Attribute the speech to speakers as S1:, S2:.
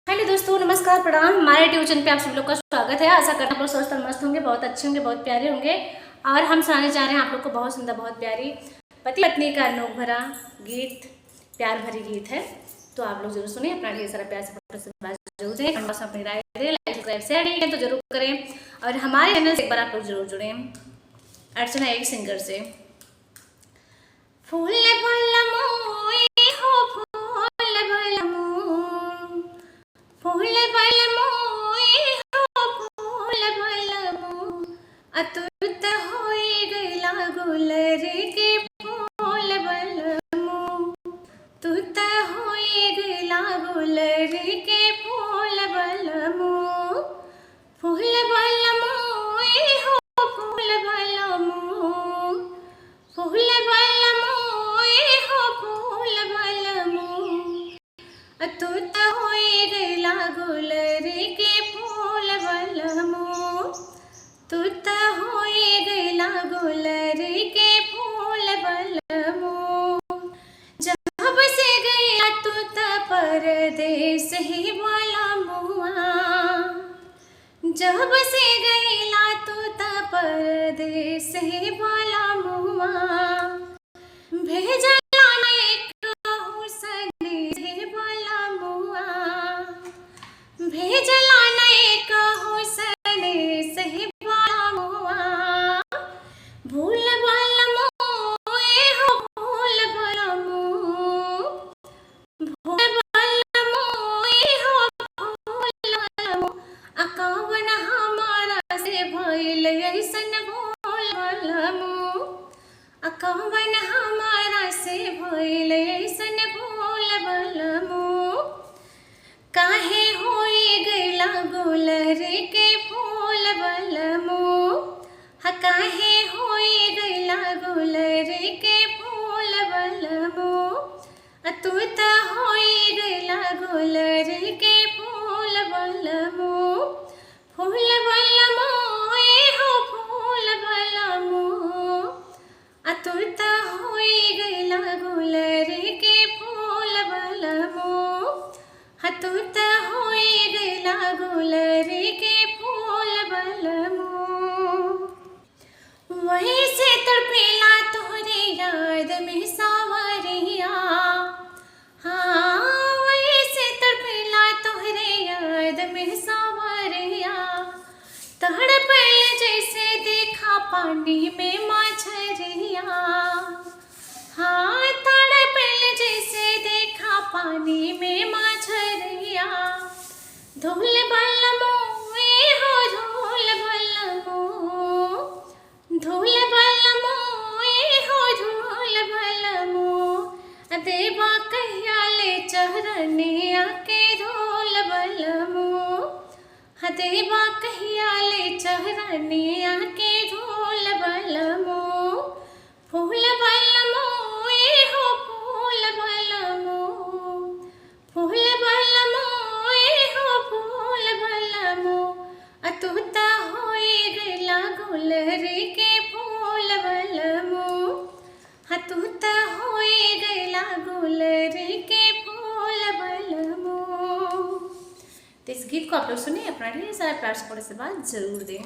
S1: Hello दोस्तों, नमस्कार, प्रणाम। हमारे ट्यूशन पे आप सब लोग का स्वागत है। आशा करता हूँ आप लोग स्वस्थ और मस्त होंगे, बहुत अच्छे होंगे, बहुत प्यारे होंगे। और हम सुनाने जा रहे हैं आप लोग को बहुत सुंदर, बहुत प्यारी पति पत्नी का अनोख भरा गीत, प्यार भरी गीत है। तो आप लोग जरूर सुनिए, अपना ढेर सारा प्यार से जरूर दें, कमेंट में अपनी राय दें, लाइक सब्सक्राइब शेयर नहीं है तो जरूर करें। और हमारे चैनल से एक बार आप लोग जरूर जुड़ें अर्चना एक सिंगर से। फूल अतुत होई गैला गुलर के फूल बलमो, तुत होई गैला गुलर के फूल बलमो, फूल बलमो हो फूल बलमो, फूल बलमो हो फूल बलमो, अतुत होई गैला गुलर के फूल बलमो, तुत होई गैला गुलर के फूल बलमो। जब से गैला तुत परदेस ही बलमुआ, जब से गैला तुत परदेस ही बलमुआ, भेजला एक हुसन ही बलमुआ, भेजला एक हुसन सही भूल बलमो हो भूल बलमो, भूल बलमो हो भूल बलमो, अकावन हमारा से भइल ऐसन भूल बलमो, अकावन हमारा से भइल ऐसन भूल बलमो, काहे होई गैला गुलर के फूल बलमो, काहे होई गैला गुलर के फूल बलमो, अतुत होई गैला गुलर के फूल बलमो, फूल बलमो हो फूल बलमो, अतुत होई गैला गुलर के फूल बलमो, अतुत होई गैला गुलर के फूल बलमो। वहीं से तड़पेला तोहरे याद में सावरिया, हाँ वहीं से तड़पेला तोहरे याद में सावरिया, तड़पेल जैसे देखा पानी में मछरिया, हाँ तड़पेल जैसे देखा पानी में मछरिया, धूल बलमो हो धूल बलमो, धूल बलमो हो धूल बलमो, देवा कहिया ले चरनिया के धूल बलमो, देवा कहिया ले चरनिया के धूल बलमो, फूल बलमो हो फूल बलमो, फूल बलमो हो फूल बलमो, अतुत होई गैला गुलर के फूल बलमो, अतुत होई गैला गुलर के फूल बलमो। तो इस गीत को आप लोग सुनिए, अपना ढेर सारा प्यार से बात जरूर दें।